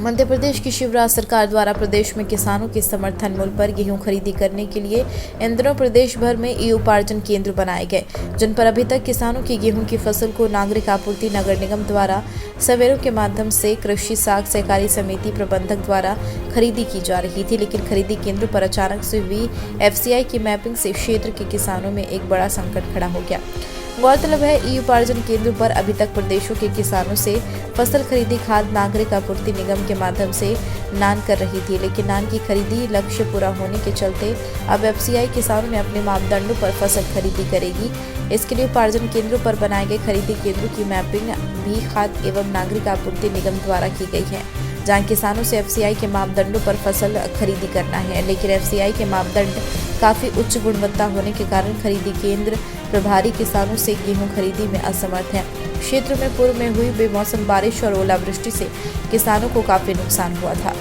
मध्य प्रदेश की शिवराज सरकार द्वारा प्रदेश में किसानों के समर्थन मूल्य पर गेहूं खरीदी करने के लिए इन दिनों प्रदेश भर में ई उपार्जन केंद्र बनाए गए, जिन पर अभी तक किसानों की गेहूं की फसल को नागरिक आपूर्ति नगर निगम द्वारा सवेरों के माध्यम से कृषि साख सहकारी समिति प्रबंधक द्वारा खरीदी की जा रही थी। लेकिन खरीदी केंद्र पर अचानक से हुई FCI की मैपिंग से क्षेत्र के किसानों में एक बड़ा संकट खड़ा हो गया। गौरतलब है, ई उपार्जन केंद्र पर अभी तक प्रदेशों के किसानों से फसल खरीदी खाद नागरिक आपूर्ति निगम के माध्यम से नान कर रही थी, लेकिन नान की खरीदी लक्ष्य पूरा होने के चलते अब FCI किसानों में अपने मापदंडों पर फसल खरीदी करेगी। इसके लिए उपार्जन केंद्रों पर बनाए गए खरीदी केंद्रों की मैपिंग भी खाद एवं नागरिक आपूर्ति निगम द्वारा की गई है, जहां किसानों से FCI के मापदंडों पर फसल खरीदी करना है। लेकिन FCI के मापदंड काफी उच्च गुणवत्ता होने के कारण खरीदी केंद्र प्रभारी किसानों से गेहूं खरीदी में असमर्थ हैं। क्षेत्र में पूर्व में हुई बेमौसम बारिश और ओलावृष्टि से किसानों को काफी नुकसान हुआ था।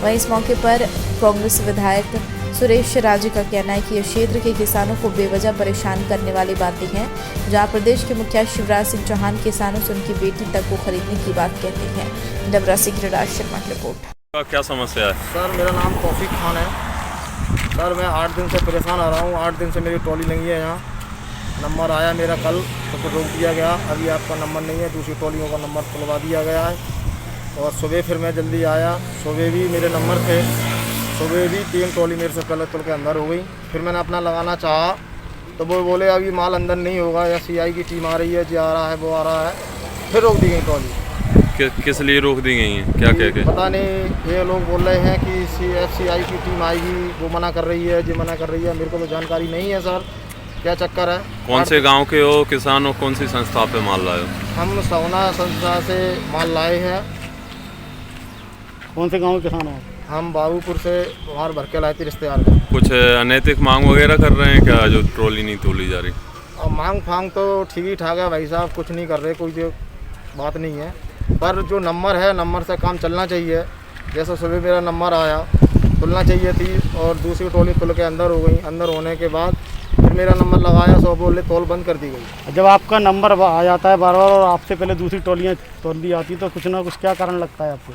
वहीं इस मौके पर कांग्रेस विधायक सुरेश राजे का कहना है कि यह क्षेत्र के किसानों को बेवजह परेशान करने वाली बातें हैं, जहां प्रदेश के मुखिया शिवराज सिंह चौहान किसानों से उनकी बेटी तक को खरीदने की बात कहते हैं। डबरा से गिरिराज शर्मा की रिपोर्ट। क्या समस्या है सर? मेरा नाम तौफीक खान है सर। मैं 8 दिन से परेशान आ रहा हूँ। 8 दिन से मेरी ट्रॉली लगी है। यहाँ नंबर आया मेरा कल, तो फिर रोक दिया गया। अभी आपका नंबर नहीं है, दूसरी ट्रॉलियों का नंबर खुलवा दिया गया है। और सुबह फिर मैं जल्दी आया, सुबह भी मेरे नंबर थे, सुबह भी 3 ट्रॉली मेरे से पहले तुल के अंदर हो गई। फिर मैंने अपना लगाना चाहा तो वो बोले अभी माल अंदर नहीं होगा, FCI की टीम आ रही है, जो आ रहा है वो आ रहा है। फिर रोक दी गई ट्रॉली। किस लिए रोक दी गई है? क्या कह के? पता नहीं, ये लोग बोल रहे हैं कि FCI की टीम आएगी, वो मना कर रही है, जो मना कर रही है। मेरे को तो जानकारी नहीं है सर, क्या चक्कर है। कौन से गांव के हो किसान हो? कौन सी संस्था पे माल लाए हो? हम सवना संस्था से माल लाए हैं। कौन से गांव के किसान हो? हम बाबूपुर से बाहर भर के लाए थे रिश्तेदार में। कुछ अनैतिक मांग वगैरह कर रहे हैं क्या, जो ट्रॉली नहीं तोली जा रही? और मांग फांग तो ठीक ही ठाक है भाई साहब, कुछ नहीं कर रहे, कोई जो बात नहीं है। पर जो नंबर है, नंबर से काम चलना चाहिए। जैसे सुबह मेरा नंबर आया, तुलना चाहिए थी, और दूसरी ट्रॉली तुल के अंदर हो गई। अंदर होने के बाद फिर मेरा नंबर लगाया, सो बोले तोल बंद कर दी गई। जब आपका नंबर आ जाता है बार बार और आपसे पहले दूसरी ट्रॉली आती तो कुछ ना कुछ क्या कारण लगता है आपको?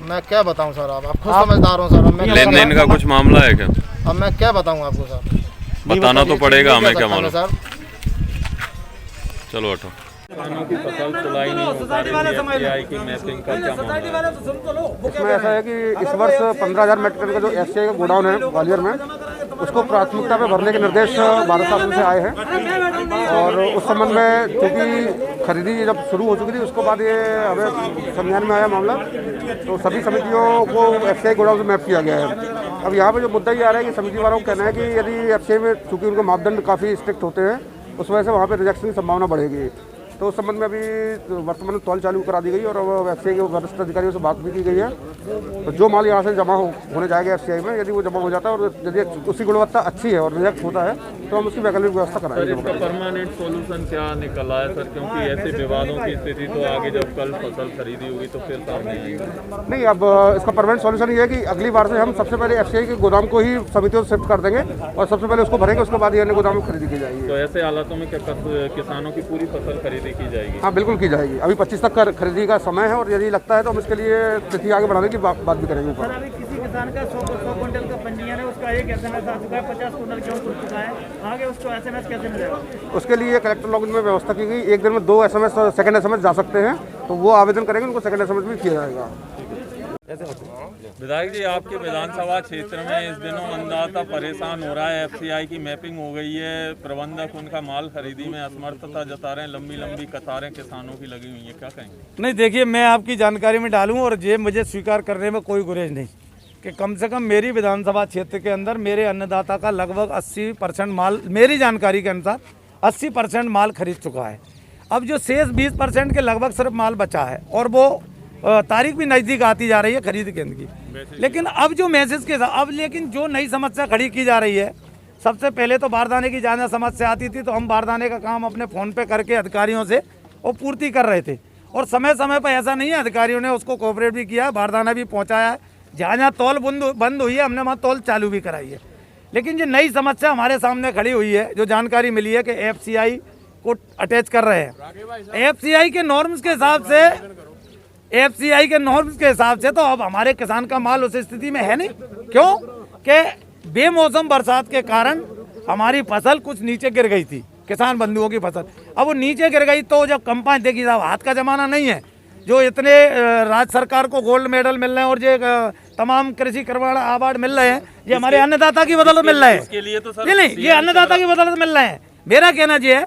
मैं क्या बताऊं सर, आप खुद समझदार हो सर। अब मैं लेन देन का कुछ मामला है क्या? अब मैं क्या बताऊं आपको सर? बताना तो पड़ेगा हमें, क्या मालूम सर। चलो हटो। किसानों की फसल तुलाई नहीं हो पा रही है, FCI की मैपिंग का क्या मामला है? इसमें ऐसा है कि इस वर्ष 15,000 मेट्रिक टन का जो FCI का गोडाउन है ग्वालियर में, उसको प्राथमिकता पे भरने के निर्देश भारत शासन से आए हैं। और उस संबंध में क्योंकि खरीदी जब शुरू हो चुकी थी, उसके बाद ये हमें संज्ञान में आया मामला, तो सभी समितियों को FCI गोडाउन से मैप किया गया है। अब यहाँ पे जो मुद्दा ये आ रहा है कि समिति वालों को कहना है कि यदि FCI में चूँकि उनके मापदंड काफ़ी स्ट्रिक्ट होते हैं, उस वजह से वहाँ पर रिजेक्शन की संभावना बढ़ेगी। तो उस संबंध में अभी वर्तमान में तौल चालू करा दी गई और FCI के वरिष्ठ अधिकारियों से बात भी की गई है। तो जो माल यहाँ से जमा होने जाएगा FCI में, यदि वो जमा हो जाता है और यदि उसकी गुणवत्ता अच्छी है और रिजेक्ट होता है, तो हम उसकी वैकल्पिक व्यवस्था कराएंगे। इसका परमानेंट सॉल्यूशन क्या निकल आया सर? क्योंकि ऐसे विवादों की स्थिति तो आगे जब कल फसल खरीदी होगी तो फिर सामने आएगी। नहीं, अब इसका परमानेंट सॉल्यूशन ये है कि अगली बार से हम सबसे पहले FCI के गोदाम को ही समितियों से शिफ्ट कर देंगे और सबसे पहले उसको भरेंगे, उसके बाद ये अन्य गोदाम में खरीदी की जाएगी। तो ऐसे हालातों में क्या किसानों की पूरी फसल खरीदी की जाएगी? हाँ, बिल्कुल की जाएगी। अभी 25 तक का खरीदी का समय है और यदि लगता है तो हम इसके लिए तिथि आगे बढ़ाने की बात भी करेंगे। सर, अभी किसी किसान का 100 क्विंटल का पंजीयन है, उसका एक SMS आ चुका है, 50 क्विंटल गेहूं टूट चुका है, आगे उसको SMS कैसे मिलेगा? उसके लिए कलेक्टर लॉगिन में व्यवस्था की गई। एक दिन में 2 SMS सेकंड SMS जा सकते हैं, तो वो आवेदन करेंगे, उनको सेकंड SMS भी किया जाएगा। विधायक जी, आपके विधानसभा क्षेत्र में इस दिनों अन्नदाता परेशान हो रहा है। FCI की मैपिंग हो गई है, प्रबंधक उनका माल खरीदी में असमर्थता जता रहे हैं, लंबी लंबी कतारें किसानों की लगी हुई है, क्या कहेंगे? नहीं, देखिए, मैं आपकी जानकारी में डालूं और ये मुझे स्वीकार करने में कोई गुरेज नहीं कि कम से कम मेरी विधानसभा क्षेत्र के अंदर मेरे अन्नदाता का लगभग 80% माल, मेरी जानकारी के अनुसार 80% माल खरीद चुका है। अब जो शेष 20% के लगभग सिर्फ माल बचा है और वो तारीख भी नज़दीक आती जा रही है खरीद केंद्र की। लेकिन अब जो मैसेज के साथ लेकिन जो नई समस्या खड़ी की जा रही है, सबसे पहले तो बारदाने की ज़्यादा समस्या आती थी, तो हम बारदाने का काम अपने फ़ोन पे करके अधिकारियों से वो पूर्ति कर रहे थे और समय समय पर ऐसा नहीं है, अधिकारियों ने उसको कोऑपरेट भी किया, बारदाना भी पहुँचाया है। जहाँ जहाँ तौल बंद हुई है, हमने वहाँ तौल चालू भी कराई है। लेकिन जो नई समस्या हमारे सामने खड़ी हुई है, जो जानकारी मिली है कि FCI को अटैच कर रहे हैं, FCI के नॉर्म्स के हिसाब से FCI के नॉर्म्स के हिसाब से तो अब हमारे किसान का माल उस स्थिति में है नहीं। क्यों कि बेमौसम बरसात के कारण हमारी फसल कुछ नीचे गिर गई थी, किसान बंधुओं की फसल। अब वो नीचे गिर गई तो जब कंपाइन, देखिए साहब हाथ का जमाना नहीं है जो इतने राज्य सरकार को गोल्ड मेडल मिल रहे हैं और ये तमाम कृषि कर्मण अवार्ड मिल रहे हैं, ये हमारे अन्नदाता की बदौलत मिल रहे हैं। इसके लिए तो सर नहीं, ये अन्नदाता की बदौलत मिल रहे हैं। मेरा कहना ये है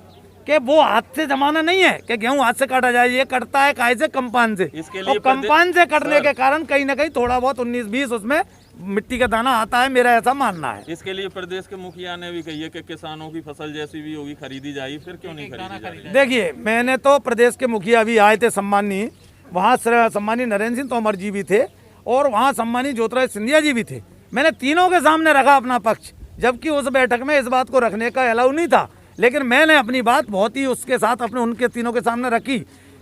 कि वो हाथ से जमाना नहीं है कि गेहूं हाथ से काटा जाए, ये कटता है काहे से, कंपाइन से। इसके लिए और कंपाइन से कटने के कारण कहीं ना कहीं थोड़ा बहुत 19-20 उसमें मिट्टी का दाना आता है, मेरा ऐसा मानना है। इसके लिए प्रदेश के मुखिया ने भी कही है कि किसानों की फसल जैसी भी होगी खरीदी जाएगी, फिर क्यों नहीं खरीदी जाएगी? देखिए, मैंने तो प्रदेश के मुखिया भी आए थे सम्मानीय, वहाँ सम्मानीय नरेंद्र सिंह तोमर जी भी थे और वहाँ सम्मानीय ज्योतिरादित्य सिंधिया जी भी थे। मैंने तीनों के सामने रखा अपना पक्ष, जबकि उस बैठक में इस बात को रखने का अलाउ नहीं था, लेकिन मैंने अपनी बात बहुत ही उसके साथ अपने उनके तीनों के सामने रखी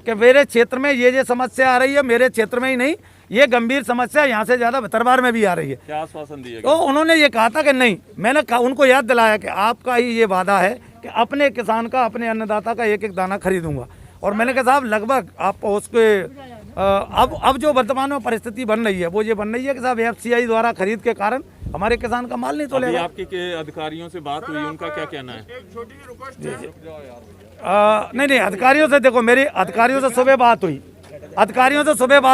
कि मेरे क्षेत्र में ये समस्या आ रही है, मेरे क्षेत्र में ही नहीं, ये गंभीर समस्या यहाँ से ज़्यादा भितरवार में भी आ रही है। क्या आश्वासन दिए? तो उन्होंने ये कहा था कि नहीं, मैंने उनको याद दिलाया कि आपका ही ये वादा है कि अपने किसान का, अपने अन्नदाता का एक एक दाना खरीदूंगा। और मैंने कहा साहब लगभग आप उसके अब जो वर्तमान में परिस्थिति बन रही है वो ये बन रही है कि साहब FCI द्वारा खरीद के कारण हमारे किसान का माल नहीं तोलेगा। आपकी के अधिकारियों से बात हुई, उनका क्या कहना है? नहीं, अधिकारियों से देखो, मेरी अधिकारियों से सुबह बात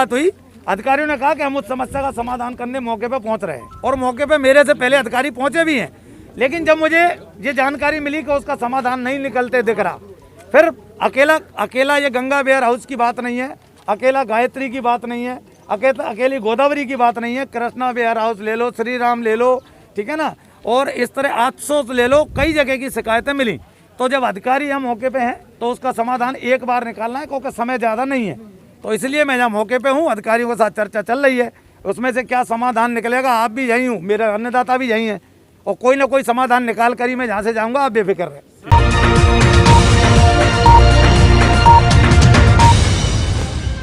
हुई, अधिकारियों ने कहा कि हम उस समस्या का समाधान करने मौके पे पहुंच रहे हैं और मौके पे मेरे से पहले अधिकारी पहुंचे भी हैं। लेकिन जब मुझे ये जानकारी मिली कि उसका समाधान नहीं निकलते दिख रहा, फिर अकेला ये गंगा वेयर हाउस की बात नहीं है, अकेला गायत्री की बात नहीं है, अकेली गोदावरी की बात नहीं है, कृष्णा वेयर हाउस ले लो, श्री राम ले लो, ठीक है ना, और इस तरह 800 ले लो, कई जगह की शिकायतें मिली। तो जब अधिकारी यहाँ मौके पे हैं तो उसका समाधान एक बार निकालना है, क्योंकि समय ज़्यादा नहीं है। तो इसलिए मैं यहाँ मौके पे हूँ, अधिकारियों के साथ चर्चा चल रही है, उसमें से क्या समाधान निकलेगा। आप भी यहीं हूँ, मेरे अन्नदाता भी यहीं हैं, और कोई ना कोई समाधान निकाल कर ही मैं जहाँ से जाऊँगा, आप बेफिक्र रहें।